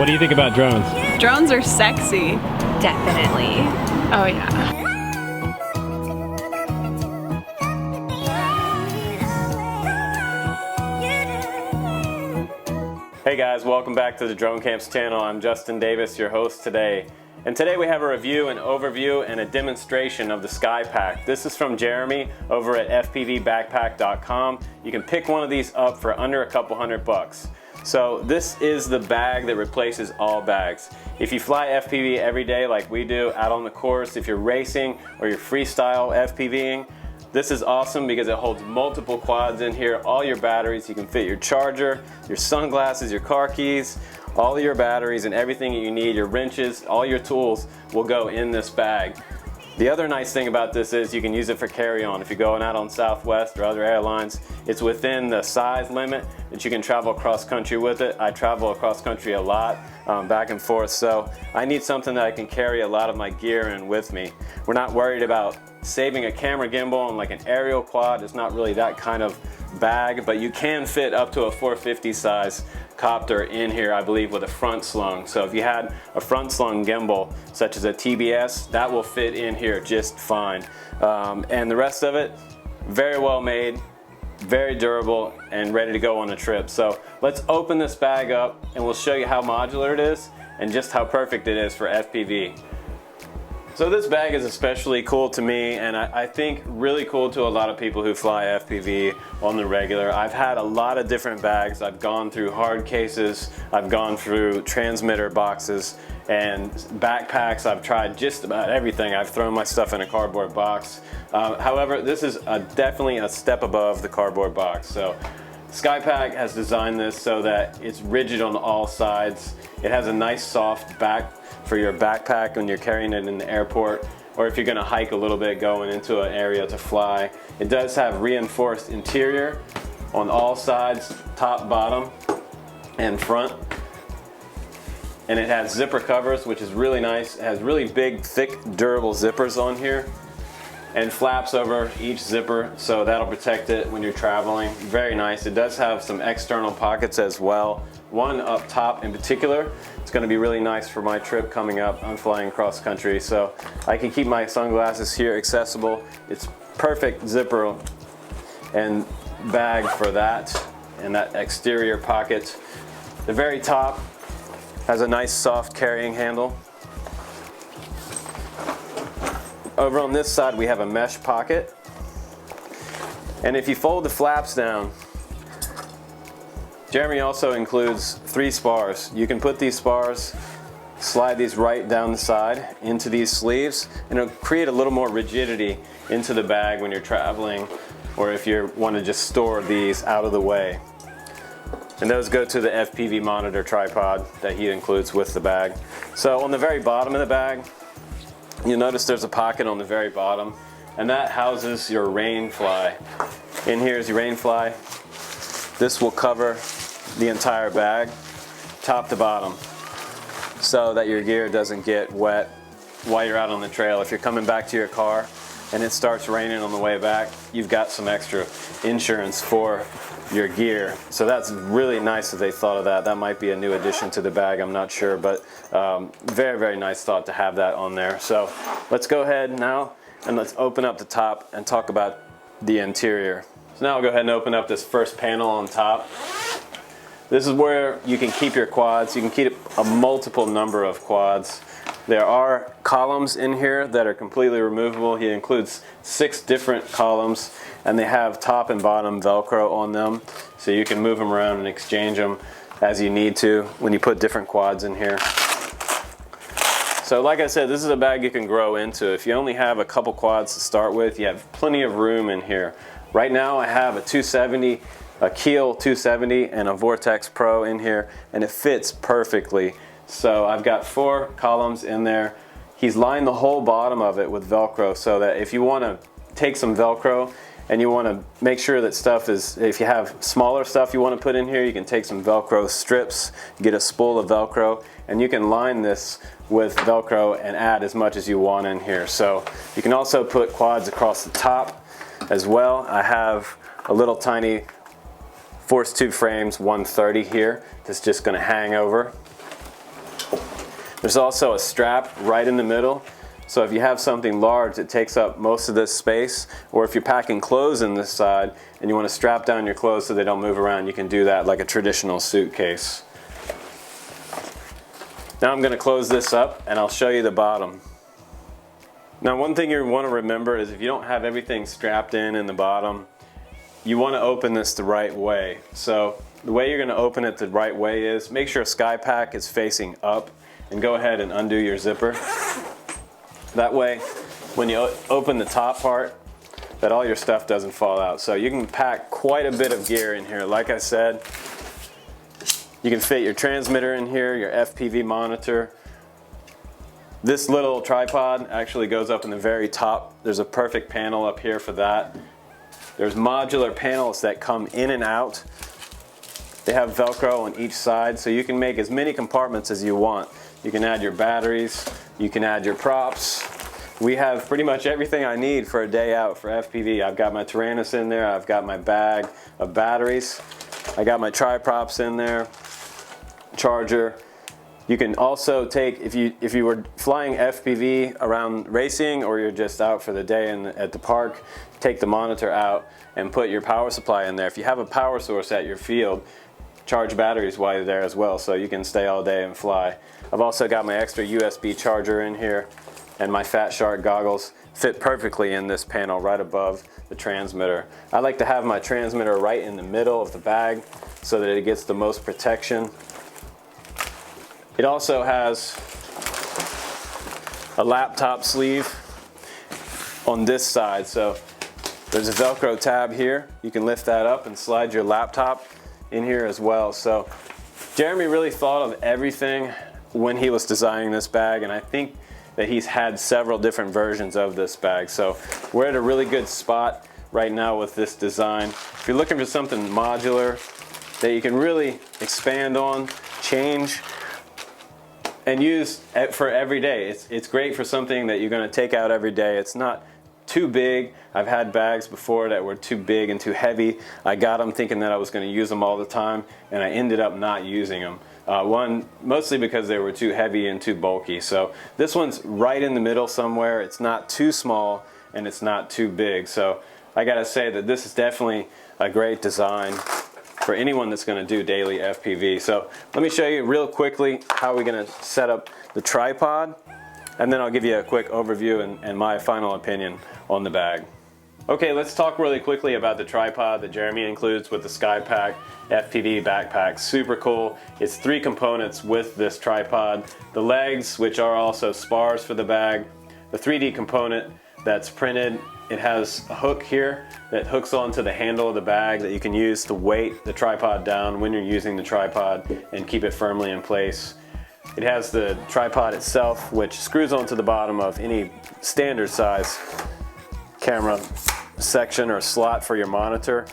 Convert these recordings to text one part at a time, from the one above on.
What do you think about drones? Drones are sexy. Definitely. Oh yeah. Hey guys, welcome back to the Drone Camps channel. I'm Justin Davis, your host today. And today we have a review, an overview, and a demonstration of the Skypak. This is from Jeremy over at fpvbackpack.com. You can pick one of these up for under a couple $100. So this is the bag that replaces all bags. If you fly FPV every day like we do out on the course, if you're racing or you're freestyle FPVing, this is awesome because it holds multiple quads in here, all your batteries. You can fit your charger, your sunglasses, your car keys, all of your batteries and everything that you need, your wrenches, all your tools will go in this bag. The other nice thing about this is you can use it for carry-on. If you're going out on Southwest or other airlines, it's within the size limit that you can travel across country with it. I travel across country a lot, back and forth, so I need something that I can carry a lot of my gear in with me. We're not worried about saving a camera gimbal on like an aerial quad. It's not really that kind of bag, but you can fit up to a 450 size copter in here, I believe, with a front slung. So if you had a front slung gimbal such as a TBS, that will fit in here just fine. And the rest of it, very well made, very durable, and ready to go on a trip. So let's open this bag up and we'll show you how modular it is and just how perfect it is for FPV. So this bag is especially cool to me, and I think really cool to a lot of people who fly FPV on the regular. I've had a lot of different bags. I've gone through hard cases, I've gone through transmitter boxes, and backpacks. I've tried just about everything. I've thrown my stuff in a cardboard box. However, this is definitely a step above the cardboard box. So Skypak has designed this so that it's rigid on all sides. It has a nice soft back for your backpack when you're carrying it in the airport, or if you're going to hike a little bit going into an area to fly. It does have reinforced interior on all sides, top, bottom, and front. And it has zipper covers, which is really nice. It has really big, thick, durable zippers on here, and flaps over each zipper, so that'll protect it when you're traveling. Very nice. It does have some external pockets as well. One up top in particular. It's going to be really nice for my trip coming up. I'm flying cross country, so I can keep my sunglasses here accessible. It's perfect zipper and bag for that, and that exterior pocket. The very top has a nice soft carrying handle. Over on this side we have a mesh pocket, and if you fold the flaps down, Jeremy also includes 3 spars. You can put these spars, slide these right down the side into these sleeves, and it'll create a little more rigidity into the bag when you're traveling, or if you want to just store these out of the way. And those go to the FPV monitor tripod that he includes with the bag. So on the very bottom of the bag, you'll notice there's a pocket on the very bottom, and that houses your rain fly. In here is your rain fly. This will cover the entire bag, top to bottom, so that your gear doesn't get wet while you're out on the trail. If you're coming back to your car and it starts raining on the way back, you've got some extra insurance for your gear. So that's really nice that they thought of that. That might be a new addition to the bag, I'm not sure, but very, very nice thought to have that on there. So let's go ahead now and let's open up the top and talk about the interior. So now I'll go ahead and open up this first panel on top. This is where you can keep your quads. You can keep a multiple number of quads. There are columns in here that are completely removable. He includes 6 different columns, and they have top and bottom Velcro on them, so you can move them around and exchange them as you need to when you put different quads in here. So like I said, this is a bag you can grow into. If you only have a couple quads to start with, you have plenty of room in here. Right now I have a 270, a Keel 270 and a Vortex Pro in here, and it fits perfectly. So I've got 4 columns in there. He's lined the whole bottom of it with Velcro, so that if you want to take some Velcro and you want to make sure that stuff is, if you have smaller stuff you want to put in here, you can take some Velcro strips, get a spool of Velcro, and you can line this with Velcro and add as much as you want in here. So you can also put quads across the top as well. I have a little tiny Force 2 frames 130 here that's just going to hang over. There's also a strap right in the middle. So if you have something large that takes up most of this space, or if you're packing clothes in this side and you want to strap down your clothes so they don't move around, you can do that like a traditional suitcase. Now I'm going to close this up and I'll show you the bottom. Now one thing you want to remember is if you don't have everything strapped in the bottom, you want to open this the right way. So the way you're going to open it the right way is make sure Skypak is facing up, and go ahead and undo your zipper. That way, when you open the top part, that all your stuff doesn't fall out. So you can pack quite a bit of gear in here. Like I said, you can fit your transmitter in here, your FPV monitor. This little tripod actually goes up in the very top. There's a perfect panel up here for that. There's modular panels that come in and out. They have Velcro on each side, so you can make as many compartments as you want. You can add your batteries, you can add your props. We have pretty much everything I need for a day out for FPV. I've got my Tyrannus in there, I've got my bag of batteries, I got my tri-props in there, charger. You can also take, if you were flying FPV around racing, or you're just out for the day at the park, take the monitor out and put your power supply in there. If you have a power source at your field, charge batteries while you're there as well, so you can stay all day and fly. I've also got my extra USB charger in here, and my Fat Shark goggles fit perfectly in this panel right above the transmitter. I like to have my transmitter right in the middle of the bag so that it gets the most protection. It also has a laptop sleeve on this side, so there's a Velcro tab here. You can lift that up and slide your laptop in here as well. So Jeremy really thought of everything when he was designing this bag, and I think that he's had several different versions of this bag. So we're at a really good spot right now with this design. If you're looking for something modular that you can really expand on, change, and use for every day. It's great for something that you're going to take out every day. It's not too big. I've had bags before that were too big and too heavy. I got them thinking that I was going to use them all the time, and I ended up not using them. One, mostly because they were too heavy and too bulky. So this one's right in the middle somewhere. It's not too small and it's not too big. So I gotta say that this is definitely a great design for anyone that's going to do daily FPV. So let me show you real quickly how we're going to set up the tripod, and then I'll give you a quick overview and my final opinion on the bag. Okay, let's talk really quickly about the tripod that Jeremy includes with the Skypak FPV backpack. Super cool. It's 3 components with this tripod. The legs, which are also spars for the bag. The 3D component that's printed. It has a hook here that hooks onto the handle of the bag that you can use to weight the tripod down when you're using the tripod and keep it firmly in place. It has the tripod itself, which screws onto the bottom of any standard size camera section or slot for your monitor.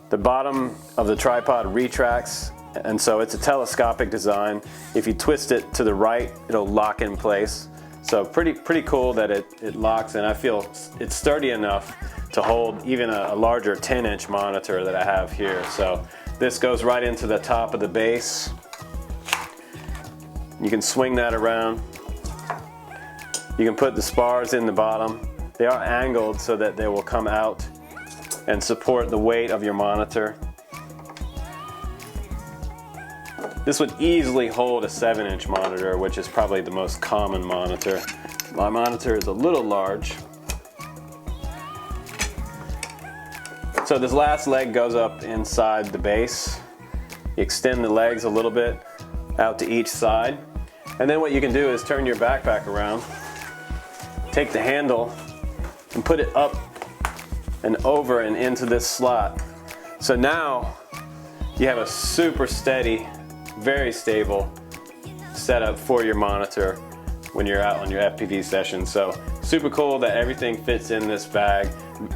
The bottom of the tripod retracts, and so it's a telescopic design. If you twist it to the right, it'll lock in place. So pretty cool that it locks, and I feel it's sturdy enough to hold even a larger 10-inch monitor that I have here. So this goes right into the top of the base. You can swing that around. You can put the spars in the bottom. They are angled so that they will come out and support the weight of your monitor. This would easily hold a 7-inch monitor, which is probably the most common monitor. My monitor is a little large. So this last leg goes up inside the base. You extend the legs a little bit out to each side. And then what you can do is turn your backpack around, take the handle and put it up and over and into this slot. So now you have a super steady, very stable setup for your monitor when you're out on your FPV session. So super cool that everything fits in this bag.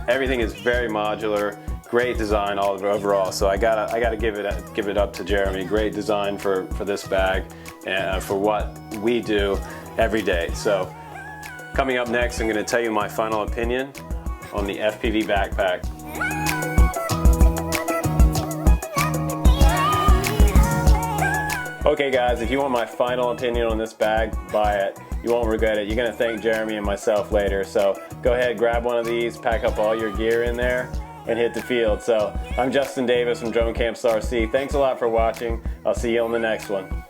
Everything is very modular, great design all overall. So I gotta give it up to Jeremy. Great design for this bag and for what we do every day. So coming up next, I'm going to tell you my final opinion on the FPV backpack. Okay guys, if you want my final opinion on this bag, buy it. You won't regret it. You're gonna thank Jeremy and myself later. So go ahead, grab one of these, pack up all your gear in there, and hit the field. So I'm Justin Davis from Drone Camps RC. Thanks a lot for watching. I'll see you on the next one.